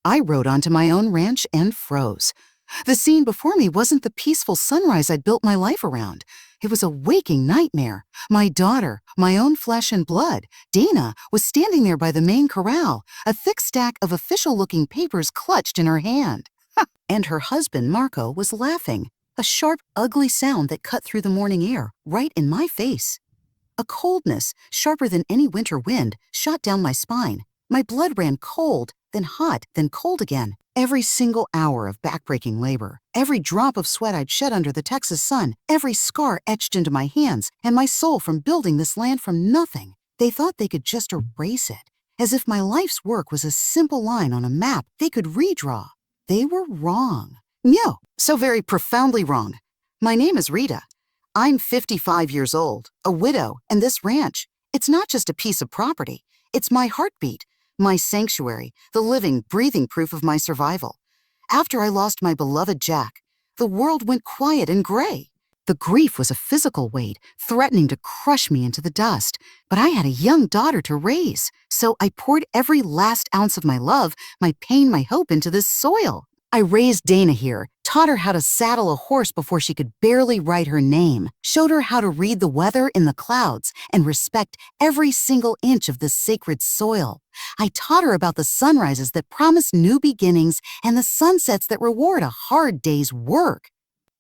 I rode onto my own ranch and froze. The scene before me wasn't the peaceful sunrise I'd built my life around. It was a waking nightmare. My daughter, my own flesh and blood, Dana, was standing there by the main corral, a thick stack of official-looking papers clutched in her hand. And her husband, Marco, was laughing, a sharp, ugly sound that cut through the morning air, right in my face. A coldness, sharper than any winter wind, shot down my spine. My blood ran cold, then hot, then cold again. Every single hour of backbreaking labor, every drop of sweat I'd shed under the Texas sun, every scar etched into my hands, and my soul from building this land from nothing. They thought they could just erase it, as if my life's work was a simple line on a map they could redraw. They were wrong. No, so very profoundly wrong. My name is Rita. I'm 55 years old, a widow, and this ranch, it's not just a piece of property. It's my heartbeat, my sanctuary, the living, breathing proof of my survival. After I lost my beloved Jack, the world went quiet and gray. The grief was a physical weight, threatening to crush me into the dust. But I had a young daughter to raise, so I poured every last ounce of my love, my pain, my hope into this soil. I raised Dana here, taught her how to saddle a horse before she could barely write her name, showed her how to read the weather in the clouds and respect every single inch of this sacred soil. I taught her about the sunrises that promise new beginnings and the sunsets that reward a hard day's work.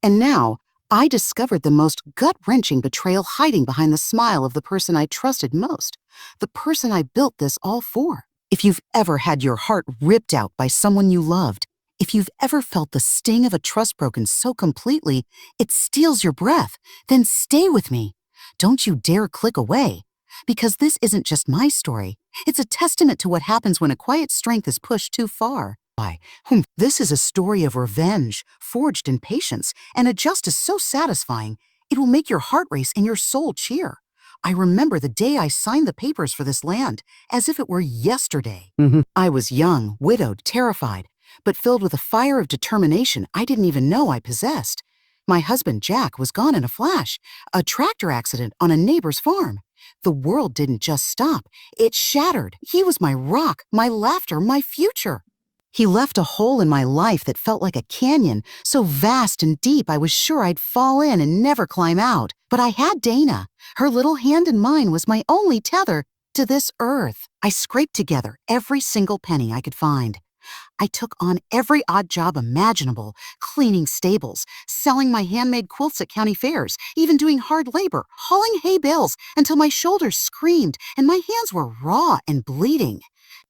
And now, I discovered the most gut-wrenching betrayal hiding behind the smile of the person I trusted most, the person I built this all for. If you've ever had your heart ripped out by someone you loved, if you've ever felt the sting of a trust broken so completely it steals your breath, then stay with me. Don't you dare click away, because this isn't just my story. It's a testament to what happens when a quiet strength is pushed too far. This is a story of revenge, forged in patience, and a justice so satisfying, it will make your heart race and your soul cheer. I remember the day I signed the papers for this land, as if it were yesterday. I was young, widowed, terrified, but filled with a fire of determination I didn't even know I possessed. My husband, Jack, was gone in a flash, a tractor accident on a neighbor's farm. The world didn't just stop, it shattered. He was my rock, my laughter, my future. He left a hole in my life that felt like a canyon, so vast and deep I was sure I'd fall in and never climb out. But I had Dana. Her little hand in mine was my only tether to this earth. I scraped together every single penny I could find. I took on every odd job imaginable, cleaning stables, selling my handmade quilts at county fairs, even doing hard labor, hauling hay bales until my shoulders screamed and my hands were raw and bleeding.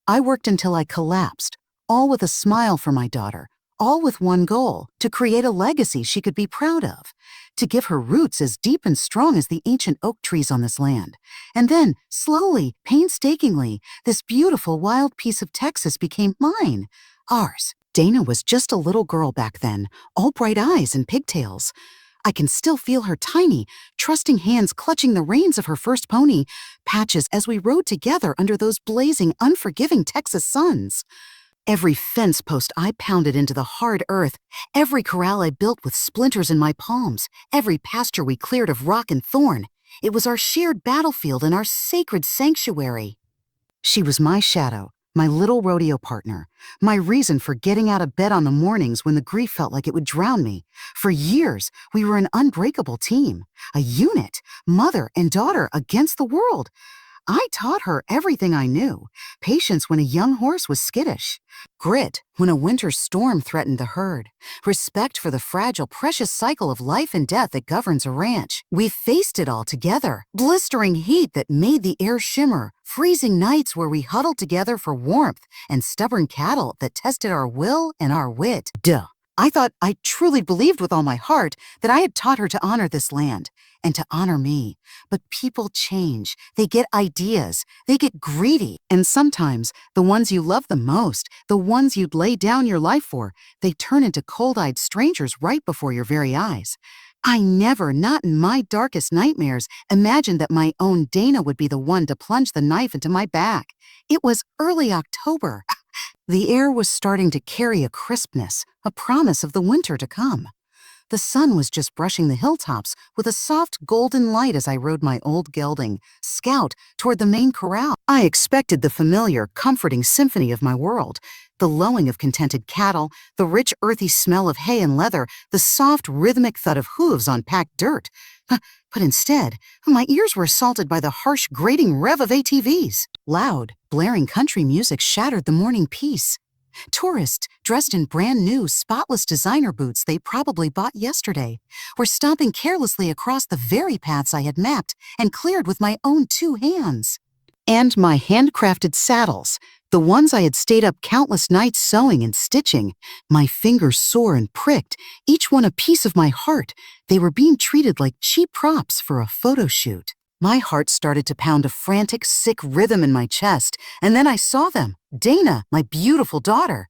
I worked until I collapsed, all with a smile for my daughter, all with one goal, to create a legacy she could be proud of, to give her roots as deep and strong as the ancient oak trees on this land. And then, slowly, painstakingly, this beautiful wild piece of Texas became mine, ours. Dana was just a little girl back then, all bright eyes and pigtails. I can still feel her tiny, trusting hands clutching the reins of her first pony, Patches, as we rode together under those blazing, unforgiving Texas suns. Every fence post I pounded into the hard earth, every corral I built with splinters in my palms, every pasture we cleared of rock and thorn, it was our shared battlefield and our sacred sanctuary. She was my shadow, my little rodeo partner, my reason for getting out of bed on the mornings when the grief felt like it would drown me. For years, we were an unbreakable team, a unit, mother and daughter against the world. I taught her everything I knew, patience when a young horse was skittish, grit when a winter storm threatened the herd, respect for the fragile, precious cycle of life and death that governs a ranch. We faced it all together, blistering heat that made the air shimmer, freezing nights where we huddled together for warmth, and stubborn cattle that tested our will and our wit. I truly believed with all my heart that I had taught her to honor this land and to honor me. But people change. They get ideas. They get greedy. And sometimes the ones you love the most, the ones you'd lay down your life for, they turn into cold-eyed strangers right before your very eyes. I never, not in my darkest nightmares, imagined that my own Dana would be the one to plunge the knife into my back. It was early October. The air was starting to carry a crispness, a promise of the winter to come. The sun was just brushing the hilltops with a soft golden light as I rode my old gelding, Scout, toward the main corral. I expected the familiar, comforting symphony of my world, The lowing of contented cattle, the rich earthy smell of hay and leather, the soft rhythmic thud of hooves on packed dirt. But instead, my ears were assaulted by the harsh grating rev of ATVs. Loud, blaring country music shattered the morning peace. Tourists, dressed in brand new, spotless designer boots they probably bought yesterday, were stomping carelessly across the very paths I had mapped and cleared with my own 2 hands. And my handcrafted saddles, the ones I had stayed up countless nights sewing and stitching, my fingers sore and pricked, each one a piece of my heart, they were being treated like cheap props for a photo shoot. My heart started to pound a frantic, sick rhythm in my chest, and then I saw them, Dana, my beautiful daughter.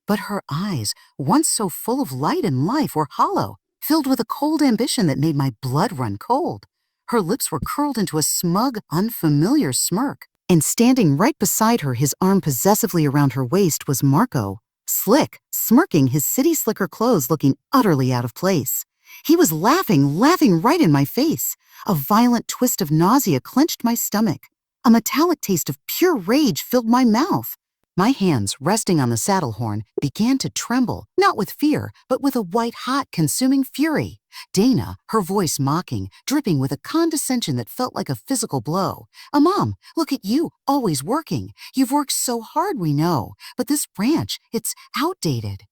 But her eyes, once so full of light and life, were hollow, filled with a cold ambition that made my blood run cold. Her lips were curled into a smug, unfamiliar smirk, and standing right beside her, his arm possessively around her waist, was Marco, slick, smirking, his city slicker clothes looking utterly out of place. He was laughing right in my face. A violent twist of nausea clenched my stomach. A metallic taste of pure rage filled my mouth. My hands, resting on the saddle horn, began to tremble, not with fear, but with a white-hot, consuming fury. Dana, her voice mocking, dripping with a condescension that felt like a physical blow. Mom, look at you, always working. You've worked so hard, we know, but this ranch, it's outdated.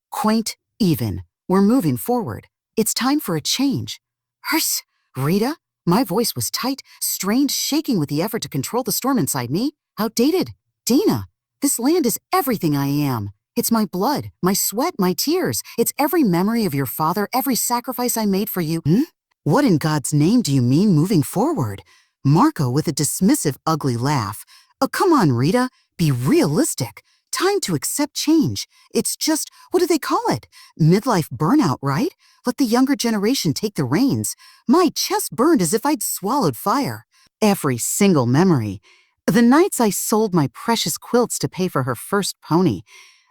Quaint, even. We're moving forward. It's time for a change. Hurs, Rita? My voice was tight, strained, shaking with the effort to control the storm inside me. Outdated. Dana, this land is everything I am. It's my blood, my sweat, my tears. It's every memory of your father, every sacrifice I made for you. What in God's name do you mean moving forward? Marco with a dismissive, ugly laugh. Oh, come on, Rita. Be realistic. Time to accept change. It's just, what do they call it? Midlife burnout, right? Let the younger generation take the reins. My chest burned as if I'd swallowed fire. Every single memory. The nights I sold my precious quilts to pay for her first pony.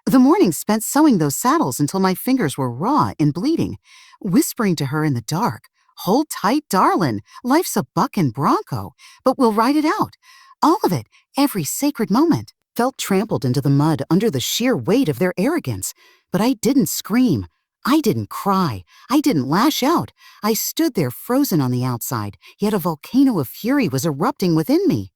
The mornings spent sewing those saddles until my fingers were raw and bleeding. Whispering to her in the dark, "Hold tight, darlin'. Life's a buck and bronco, but we'll ride it out." All of it, every sacred moment, felt trampled into the mud under the sheer weight of their arrogance. But I didn't scream. I didn't cry. I didn't lash out. I stood there frozen on the outside, yet a volcano of fury was erupting within me.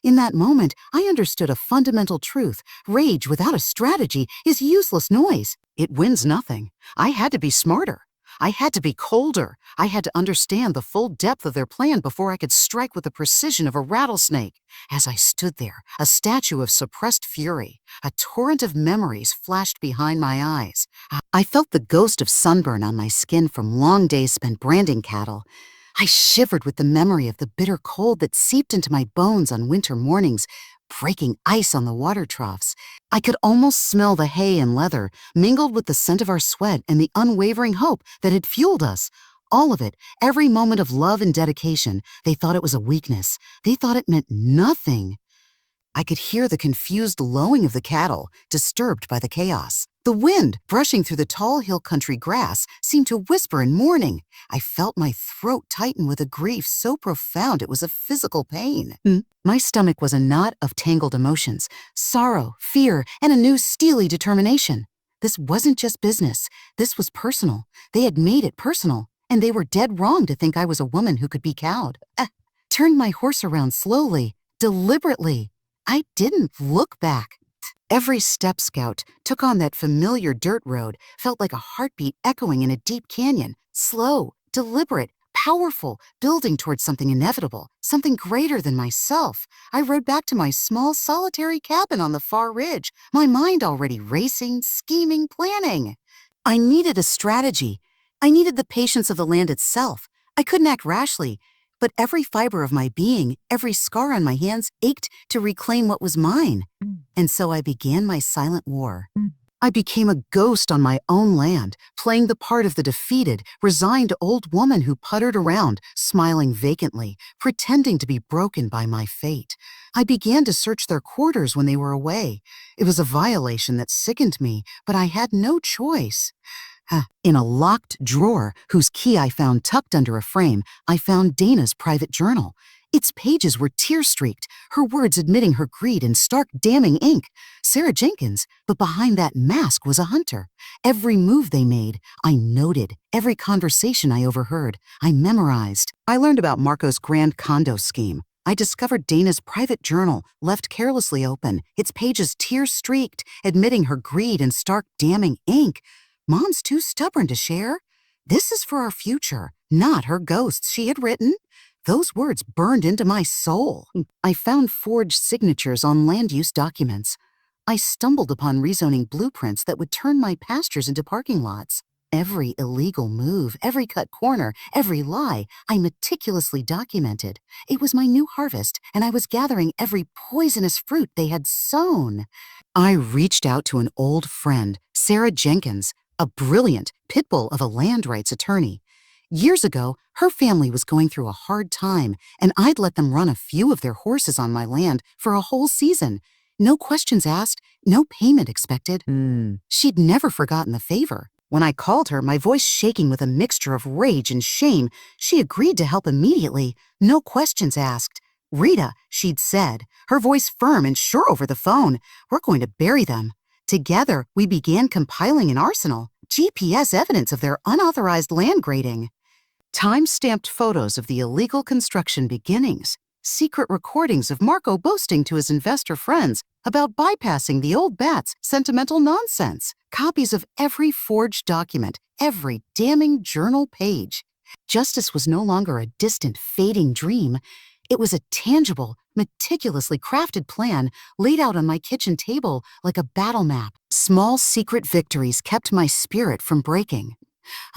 In that moment, I understood a fundamental truth. Rage without a strategy is useless noise. It wins nothing. I had to be smarter. I had to be colder. I had to understand the full depth of their plan before I could strike with the precision of a rattlesnake. As I stood there, a statue of suppressed fury, a torrent of memories flashed behind my eyes. I felt the ghost of sunburn on my skin from long days spent branding cattle. I shivered with the memory of the bitter cold that seeped into my bones on winter mornings, breaking ice on the water troughs. I could almost smell the hay and leather, mingled with the scent of our sweat and the unwavering hope that had fueled us. All of it, every moment of love and dedication, they thought it was a weakness. They thought it meant nothing. I could hear the confused lowing of the cattle, disturbed by the chaos. The wind, brushing through the tall hill country grass, seemed to whisper in mourning. I felt my throat tighten with a grief so profound it was a physical pain. My stomach was a knot of tangled emotions, sorrow, fear, and a new steely determination. This wasn't just business. This was personal. They had made it personal, and they were dead wrong to think I was a woman who could be cowed. Turned my horse around slowly, deliberately. I didn't look back. Every step Scout took on that familiar dirt road felt like a heartbeat echoing in a deep canyon, slow, deliberate, powerful, building towards something inevitable, something greater than myself. I rode back to my small, solitary cabin on the far ridge, my mind already racing, scheming, planning. I needed a strategy. I needed the patience of the land itself. I couldn't act rashly, but every fiber of my being, every scar on my hands ached to reclaim what was mine. And so I began my silent war. I became a ghost on my own land, playing the part of the defeated, resigned old woman who puttered around, smiling vacantly, pretending to be broken by my fate. I began to search their quarters when they were away. It was a violation that sickened me, but I had no choice. In a locked drawer, whose key I found tucked under a frame, I found Dana's private journal. Its pages were tear-streaked, her words admitting her greed in stark, damning ink. Sarah Jenkins, but behind that mask was a hunter. Every move they made, I noted. Every conversation I overheard, I memorized. I learned about Marco's grand condo scheme. I discovered Dana's private journal, left carelessly open, its pages tear-streaked, admitting her greed in stark, damning ink. Mom's too stubborn to share. This is for our future, not her ghosts, she had written. Those words burned into my soul. I found forged signatures on land use documents. I stumbled upon rezoning blueprints that would turn my pastures into parking lots. Every illegal move, every cut corner, every lie, I meticulously documented. It was my new harvest, and I was gathering every poisonous fruit they had sown. I reached out to an old friend, Sarah Jenkins, a brilliant pit bull of a land rights attorney. Years ago, her family was going through a hard time, and I'd let them run a few of their horses on my land for a whole season. No questions asked, no payment expected. She'd never forgotten the favor. When I called her, my voice shaking with a mixture of rage and shame, she agreed to help immediately, no questions asked. "Rita," she'd said, her voice firm and sure over the phone, "we're going to bury them." Together, we began compiling an arsenal, GPS evidence of their unauthorized land grading. Time-stamped photos of the illegal construction beginnings, secret recordings of Marco boasting to his investor friends about bypassing the old bat's sentimental nonsense, copies of every forged document, every damning journal page. Justice was no longer a distant, fading dream. It was a tangible, meticulously crafted plan laid out on my kitchen table like a battle map. Small secret victories kept my spirit from breaking.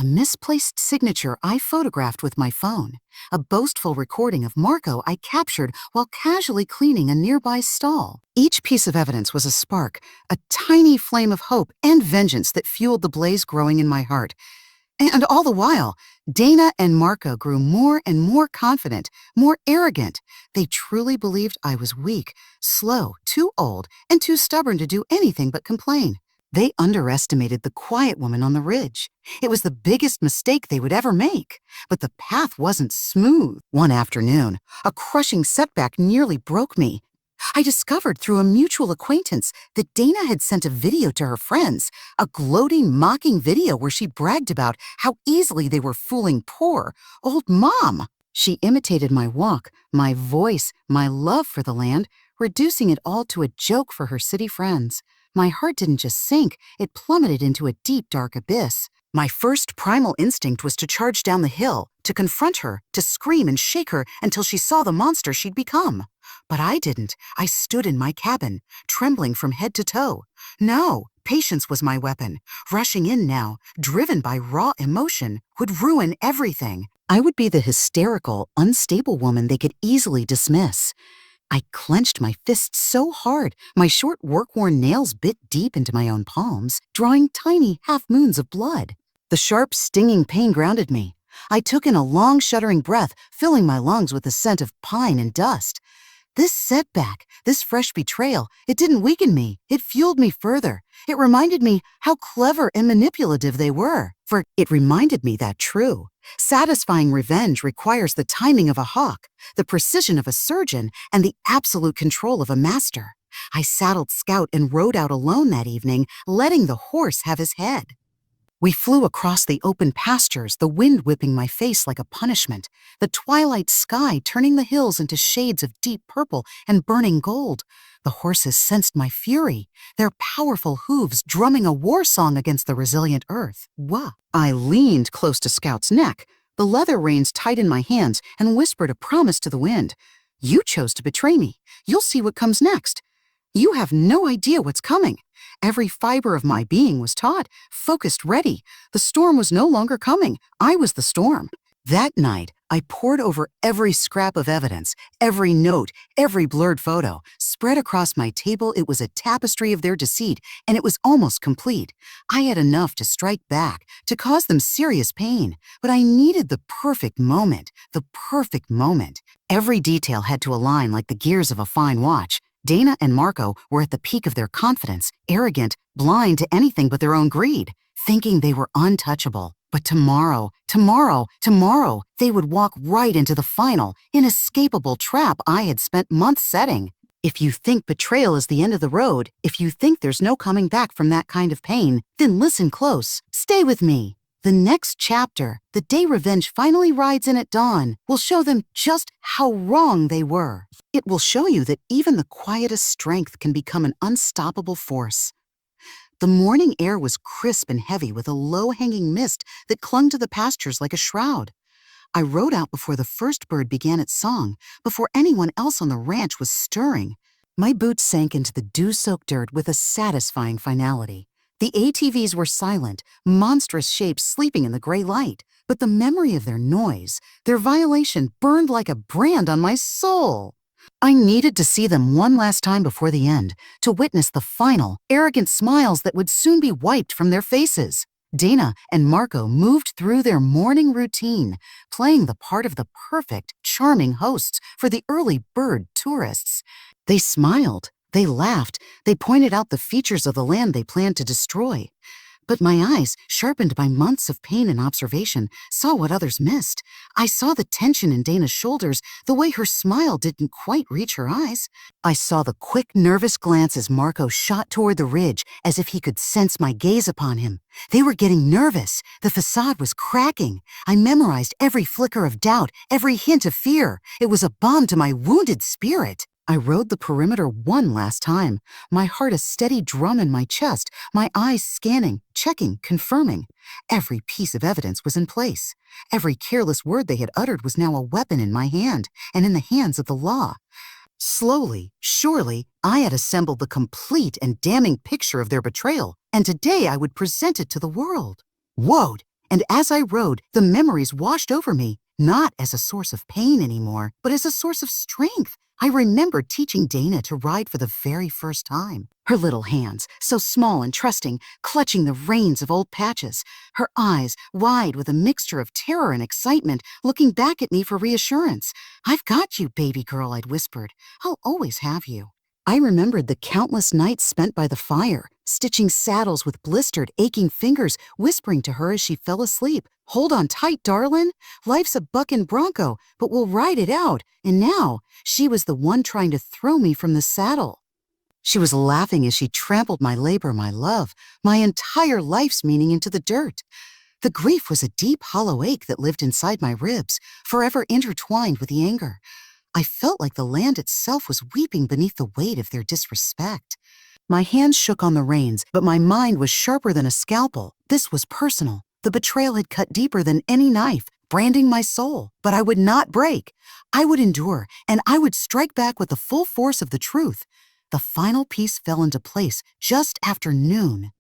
A misplaced signature I photographed with my phone. A boastful recording of Marco I captured while casually cleaning a nearby stall. Each piece of evidence was a spark, a tiny flame of hope and vengeance that fueled the blaze growing in my heart. And all the while, Dana and Marco grew more and more confident, more arrogant. They truly believed I was weak, slow, too old, and too stubborn to do anything but complain. They underestimated the quiet woman on the ridge. It was the biggest mistake they would ever make. But the path wasn't smooth. One afternoon, a crushing setback nearly broke me. I discovered through a mutual acquaintance that Dana had sent a video to her friends, a gloating, mocking video where she bragged about how easily they were fooling poor old Mom. She imitated my walk, my voice, my love for the land, reducing it all to a joke for her city friends. My heart didn't just sink, it plummeted into a deep, dark abyss. My first primal instinct was to charge down the hill, to confront her, to scream and shake her until she saw the monster she'd become. But I didn't. I stood in my cabin, trembling from head to toe. No, patience was my weapon. Rushing in now, driven by raw emotion, would ruin everything. I would be the hysterical, unstable woman they could easily dismiss. I clenched my fists so hard, my short work-worn nails bit deep into my own palms, drawing tiny half-moons of blood. The sharp, stinging pain grounded me. I took in a long, shuddering breath, filling my lungs with the scent of pine and dust. This setback, this fresh betrayal, it didn't weaken me. It fueled me further. It reminded me how clever and manipulative they were. For it reminded me that true. Satisfying revenge requires the timing of a hawk, the precision of a surgeon, and the absolute control of a master. I saddled Scout and rode out alone that evening, letting the horse have his head. We flew across the open pastures, the wind whipping my face like a punishment, the twilight sky turning the hills into shades of deep purple and burning gold. The horses sensed my fury, their powerful hooves drumming a war song against the resilient earth. Wah! I leaned close to Scout's neck, the leather reins tight in my hands, and whispered a promise to the wind. "You chose to betray me. You'll see what comes next. You have no idea what's coming." Every fiber of my being was taut, focused, ready. The storm was no longer coming. I was the storm. That night, I pored over every scrap of evidence, every note, every blurred photo. Spread across my table, it was a tapestry of their deceit, and it was almost complete. I had enough to strike back, to cause them serious pain, but I needed the perfect moment, the perfect moment. Every detail had to align like the gears of a fine watch. Dana and Marco were at the peak of their confidence, arrogant, blind to anything but their own greed, thinking they were untouchable. But tomorrow, they would walk right into the final, inescapable trap I had spent months setting. If you think betrayal is the end of the road, if you think there's no coming back from that kind of pain, then listen close. Stay with me. The next chapter, the day revenge finally rides in at dawn, will show them just how wrong they were. It will show you that even the quietest strength can become an unstoppable force. The morning air was crisp and heavy with a low-hanging mist that clung to the pastures like a shroud. I rode out before the first bird began its song, before anyone else on the ranch was stirring. My boots sank into the dew-soaked dirt with a satisfying finality. The ATVs were silent, monstrous shapes sleeping in the gray light, but the memory of their noise, their violation burned like a brand on my soul. I needed to see them one last time before the end, to witness the final, arrogant smiles that would soon be wiped from their faces. Dana and Marco moved through their morning routine, playing the part of the perfect, charming hosts for the early bird tourists. They smiled, they laughed, they pointed out the features of the land they planned to destroy. But my eyes, sharpened by months of pain and observation, saw what others missed. I saw the tension in Dana's shoulders, the way her smile didn't quite reach her eyes. I saw the quick, nervous glance as Marco shot toward the ridge, as if he could sense my gaze upon him. They were getting nervous. The facade was cracking. I memorized every flicker of doubt, every hint of fear. It was a balm to my wounded spirit. I rode the perimeter one last time, my heart a steady drum in my chest, my eyes scanning, checking, confirming. Every piece of evidence was in place. Every careless word they had uttered was now a weapon in my hand, and in the hands of the law. Slowly, surely, I had assembled the complete and damning picture of their betrayal, and today I would present it to the world. Whoa! And as I rode, the memories washed over me, not as a source of pain anymore, but as a source of strength. I remembered teaching Dana to ride for the very first time. Her little hands, so small and trusting, clutching the reins of old patches. Her eyes, wide with a mixture of terror and excitement, looking back at me for reassurance. "I've got you, baby girl," I'd whispered. "I'll always have you." I remembered the countless nights spent by the fire, stitching saddles with blistered, aching fingers, whispering to her as she fell asleep. "Hold on tight, darlin'. Life's a buckin' bronco, but we'll ride it out." And now, she was the one trying to throw me from the saddle. She was laughing as she trampled my labor, my love, my entire life's meaning into the dirt. The grief was a deep, hollow ache that lived inside my ribs, forever intertwined with the anger. I felt like the land itself was weeping beneath the weight of their disrespect. My hands shook on the reins, but my mind was sharper than a scalpel. This was personal. The betrayal had cut deeper than any knife, branding my soul. But I would not break. I would endure, and I would strike back with the full force of the truth. The final piece fell into place just after noon.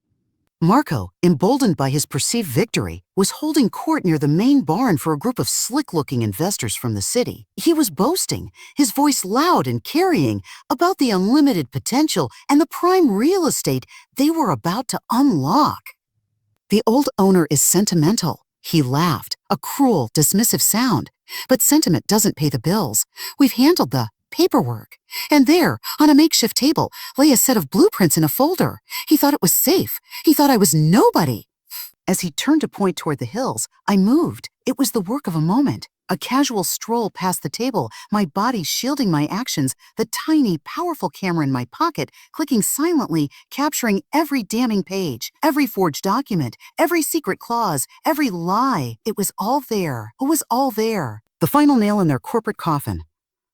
Marco, emboldened by his perceived victory, was holding court near the main barn for a group of slick-looking investors from the city. He was boasting, his voice loud and carrying, about the unlimited potential and the prime real estate they were about to unlock. "The old owner is sentimental," he laughed, a cruel, dismissive sound. "But sentiment doesn't pay the bills. We've handled the paperwork." And there, on a makeshift table, lay a set of blueprints in a folder. He thought it was safe. He thought I was nobody. As he turned to point toward the hills, I moved. It was the work of a moment. A casual stroll past the table, my body shielding my actions, the tiny, powerful camera in my pocket, clicking silently, capturing every damning page, every forged document, every secret clause, every lie. It was all there. It was all there. The final nail in their corporate coffin.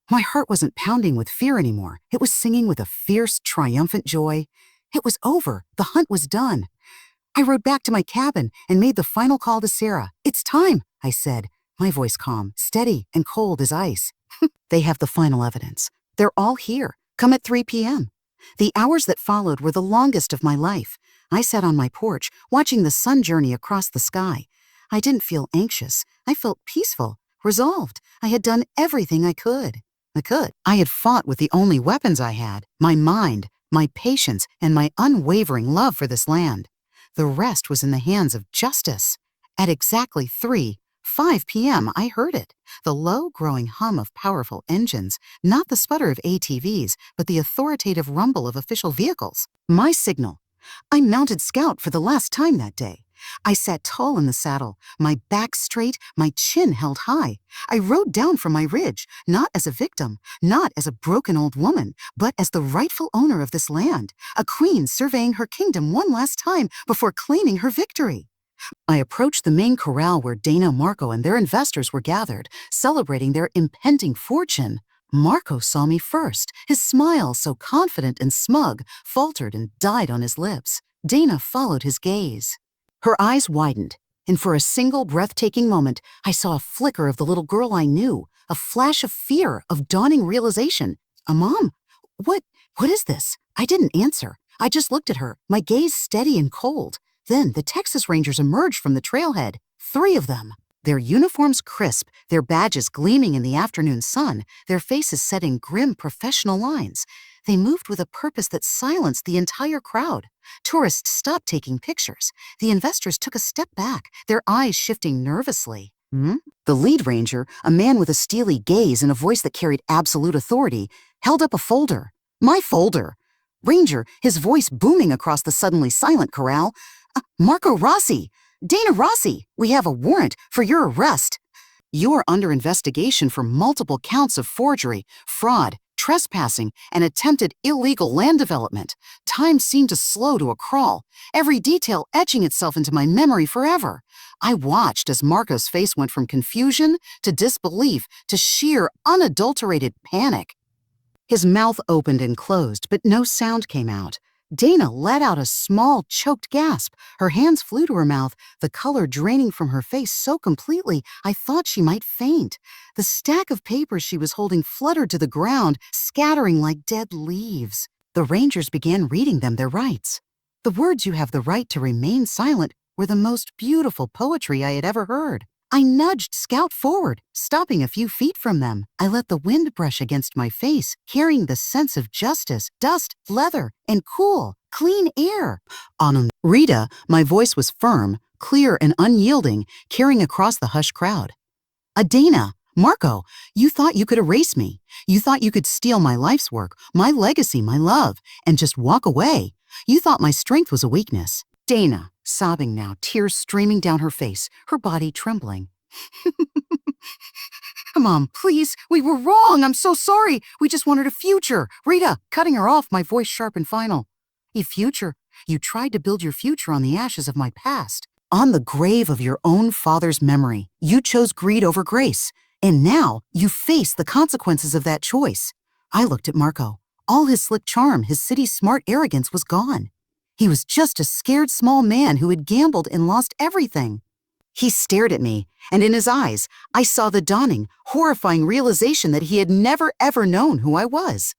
My heart wasn't pounding with fear anymore. It was singing with a fierce, triumphant joy. It was over. The hunt was done. I rode back to my cabin and made the final call to Sarah. "It's time," I said, my voice calm, steady, and cold as ice. "They have the final evidence. They're all here. Come at 3 p.m. The hours that followed were the longest of my life. I sat on my porch, watching the sun journey across the sky. I didn't feel anxious. I felt peaceful, resolved. I had done everything I could. I had fought with the only weapons I had, my mind, my patience, and my unwavering love for this land. The rest was in the hands of justice. At exactly 5 p.m., I heard it. The low, growing hum of powerful engines, not the sputter of ATVs, but the authoritative rumble of official vehicles. My signal. I mounted scout for the last time that day. I sat tall in the saddle, my back straight, my chin held high. I rode down from my ridge, not as a victim, not as a broken old woman, but as the rightful owner of this land, a queen surveying her kingdom one last time before claiming her victory. I approached the main corral where Dana, Marco, and their investors were gathered, celebrating their impending fortune. Marco saw me first. His smile, so confident and smug, faltered and died on his lips. Dana followed his gaze. Her eyes widened, and for a single breathtaking moment, I saw a flicker of the little girl I knew, a flash of fear, of dawning realization. Mom, what is this? I didn't answer. I just looked at her, my gaze steady and cold. Then the Texas Rangers emerged from the trailhead, 3 of them. Their uniforms crisp, their badges gleaming in the afternoon sun, their faces set in grim professional lines. They moved with a purpose that silenced the entire crowd. Tourists stopped taking pictures. The investors took a step back, their eyes shifting nervously. The lead ranger, a man with a steely gaze and a voice that carried absolute authority, held up a folder. My folder. Ranger, his voice booming across the suddenly silent corral. Marco Rossi! Dana Rossi! We have a warrant for your arrest. You are under investigation for multiple counts of forgery, fraud, trespassing, and attempted illegal land development. Time seemed to slow to a crawl, every detail etching itself into my memory forever. I watched as Marco's face went from confusion to disbelief to sheer, unadulterated panic. His mouth opened and closed, but no sound came out. Dana let out a small, choked gasp. Her hands flew to her mouth, the color draining from her face so completely I thought she might faint. The stack of papers she was holding fluttered to the ground, scattering like dead leaves. The Rangers began reading them their rights. The words "you have the right to remain silent" were the most beautiful poetry I had ever heard. I nudged Scout forward, stopping a few feet from them. I let the wind brush against my face, carrying the sense of justice, dust, leather, and cool, clean air. On Rita, my voice was firm, clear, and unyielding, carrying across the hushed crowd. Dana, Marco, you thought you could erase me. You thought you could steal my life's work, my legacy, my love, and just walk away. You thought my strength was a weakness. Dana, sobbing now, tears streaming down her face, her body trembling. Mom, please, we were wrong. I'm so sorry. We just wanted a future. Rita, cutting her off, my voice sharp and final. A future? You tried to build your future on the ashes of my past, on the grave of your own father's memory. You chose greed over grace, and now you face the consequences of that choice. I looked at Marco. All his slick charm, his city-smart arrogance was gone. He was just a scared small man who had gambled and lost everything. He stared at me, and in his eyes, I saw the dawning, horrifying realization that he had never ever known who I was.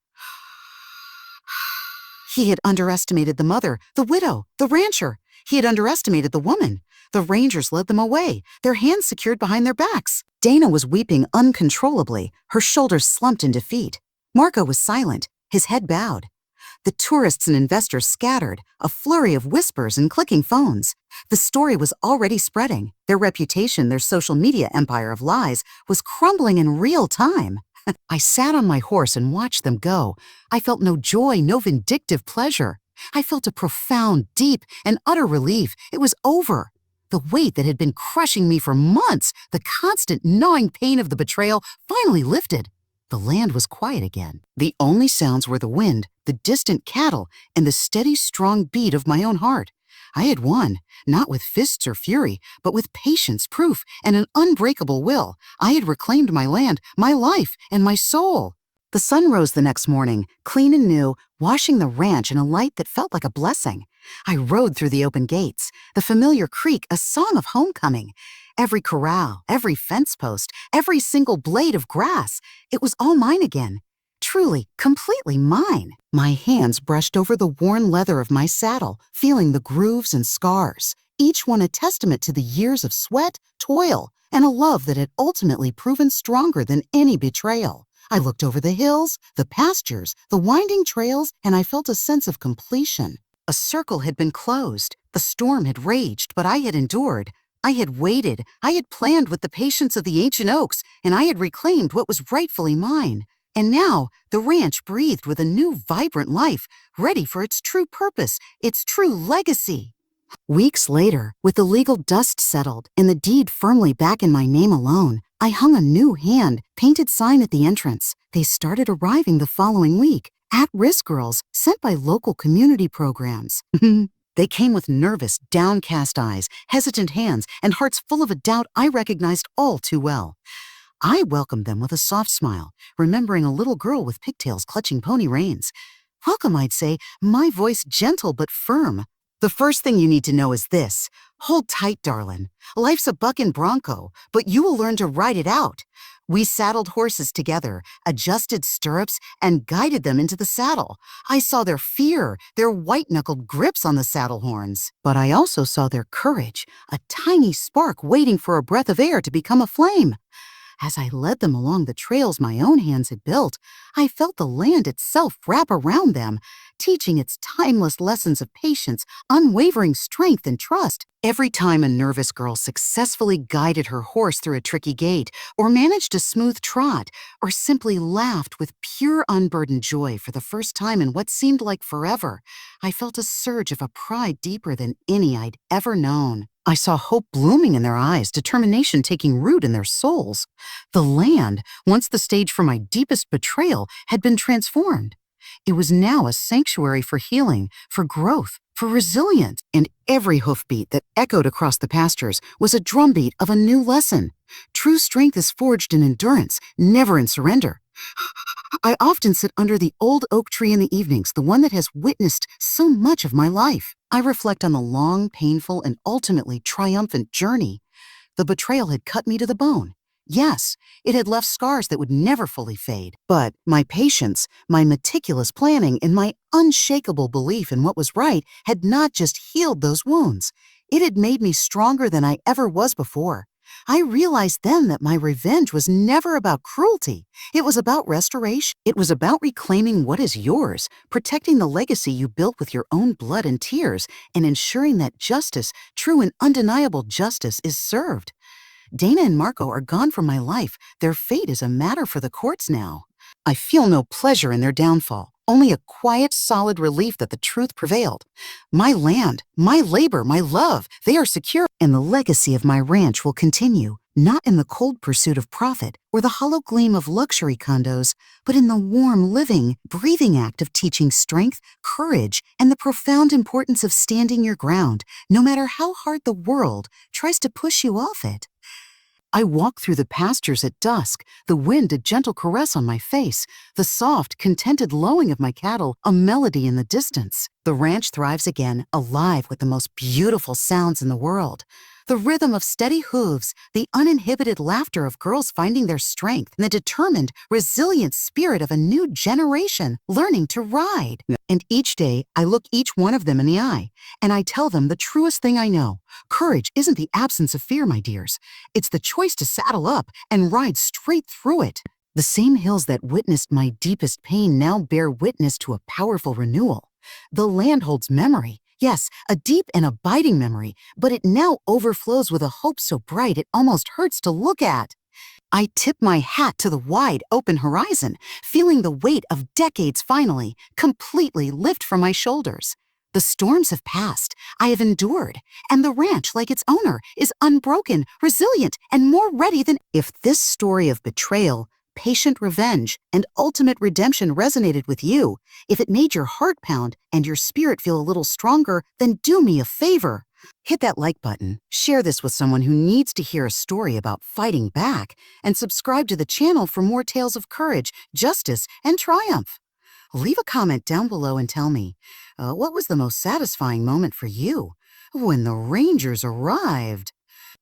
He had underestimated the mother, the widow, the rancher. He had underestimated the woman. The Rangers led them away, their hands secured behind their backs. Dana was weeping uncontrollably, her shoulders slumped in defeat. Marco was silent, his head bowed. The tourists and investors scattered, a flurry of whispers and clicking phones. The story was already spreading. Their reputation, their social media empire of lies, was crumbling in real time. I sat on my horse and watched them go. I felt no joy, no vindictive pleasure. I felt a profound, deep, and utter relief. It was over. The weight that had been crushing me for months, the constant gnawing pain of the betrayal, finally lifted. The land was quiet again. The only sounds were the wind, the distant cattle, and the steady, strong beat of my own heart. I had won, not with fists or fury, but with patience, proof, and an unbreakable will. I had reclaimed my land, my life, and my soul. The sun rose the next morning, clean and new, washing the ranch in a light that felt like a blessing. I rode through the open gates, the familiar creek, a song of homecoming. Every corral, every fence post, every single blade of grass, it was all mine again. Truly, completely mine. My hands brushed over the worn leather of my saddle, feeling the grooves and scars, each one a testament to the years of sweat, toil, and a love that had ultimately proven stronger than any betrayal. I looked over the hills, the pastures, the winding trails, and I felt a sense of completion. A circle had been closed. The storm had raged, but I had endured. I had waited, I had planned with the patience of the ancient oaks, and I had reclaimed what was rightfully mine. And now, the ranch breathed with a new, vibrant life, ready for its true purpose, its true legacy. Weeks later, with the legal dust settled and the deed firmly back in my name alone, I hung a new hand-painted sign at the entrance. They started arriving the following week. At-risk girls sent by local community programs. They came with nervous, downcast eyes, hesitant hands, and hearts full of a doubt I recognized all too well. I welcomed them with a soft smile, remembering a little girl with pigtails clutching pony reins. Welcome, I'd say, my voice gentle but firm. The first thing you need to know is this. Hold tight, darlin'. Life's a buckin' bronco, but you will learn to ride it out. We saddled horses together, adjusted stirrups, and guided them into the saddle. I saw their fear, their white-knuckled grips on the saddle horns. But I also saw their courage, a tiny spark waiting for a breath of air to become a flame. As I led them along the trails my own hands had built, I felt the land itself wrap around them, teaching its timeless lessons of patience, unwavering strength, and trust. Every time a nervous girl successfully guided her horse through a tricky gate, or managed a smooth trot, or simply laughed with pure unburdened joy for the first time in what seemed like forever, I felt a surge of a pride deeper than any I'd ever known. I saw hope blooming in their eyes, determination taking root in their souls. The land, once the stage for my deepest betrayal, had been transformed. It was now a sanctuary for healing, for growth, for resilience, and every hoofbeat that echoed across the pastures was a drumbeat of a new lesson. True strength is forged in endurance, never in surrender. I often sit under the old oak tree in the evenings, the one that has witnessed so much of my life. I reflect on the long, painful, and ultimately triumphant journey. The betrayal had cut me to the bone. Yes, it had left scars that would never fully fade. But my patience, my meticulous planning, and my unshakable belief in what was right had not just healed those wounds. It had made me stronger than I ever was before. I realized then that my revenge was never about cruelty. It was about restoration. It was about reclaiming what is yours, protecting the legacy you built with your own blood and tears, and ensuring that justice, true and undeniable justice, is served. Dana and Marco are gone from my life. Their fate is a matter for the courts now. I feel no pleasure in their downfall, only a quiet, solid relief that the truth prevailed. My land, my labor, my love, they are secure, and the legacy of my ranch will continue, not in the cold pursuit of profit or the hollow gleam of luxury condos, but in the warm, living, breathing act of teaching strength, courage, and the profound importance of standing your ground, no matter how hard the world tries to push you off it. I walk through the pastures at dusk, the wind a gentle caress on my face, the soft, contented lowing of my cattle a melody in the distance. The ranch thrives again, alive with the most beautiful sounds in the world. The rhythm of steady hooves, the uninhibited laughter of girls finding their strength, and the determined, resilient spirit of a new generation learning to ride. And each day, I look each one of them in the eye, and I tell them the truest thing I know. Courage isn't the absence of fear, my dears. It's the choice to saddle up and ride straight through it. The same hills that witnessed my deepest pain now bear witness to a powerful renewal. The land holds memory. Yes, a deep and abiding memory, but it now overflows with a hope so bright it almost hurts to look at. I tip my hat to the wide, open horizon, feeling the weight of decades finally, completely lift from my shoulders. The storms have passed, I have endured, and the ranch, like its owner, is unbroken, resilient, and more ready than. If this story of betrayal, patient revenge, and ultimate redemption resonated with you, if it made your heart pound and your spirit feel a little stronger, then do me a favor. Hit that like button, share this with someone who needs to hear a story about fighting back, and subscribe to the channel for more tales of courage, justice, and triumph. Leave a comment down below and tell me, what was the most satisfying moment for you when the Rangers arrived?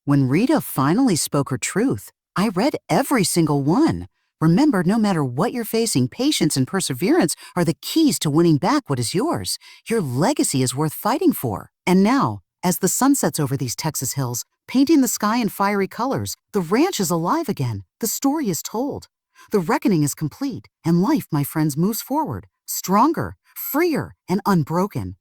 When Rita finally spoke her truth, I read every single one. Remember, no matter what you're facing, patience and perseverance are the keys to winning back what is yours. Your legacy is worth fighting for. And now, as the sun sets over these Texas hills, painting the sky in fiery colors, the ranch is alive again. The story is told. The reckoning is complete, and life, my friends, moves forward, stronger, freer, and unbroken.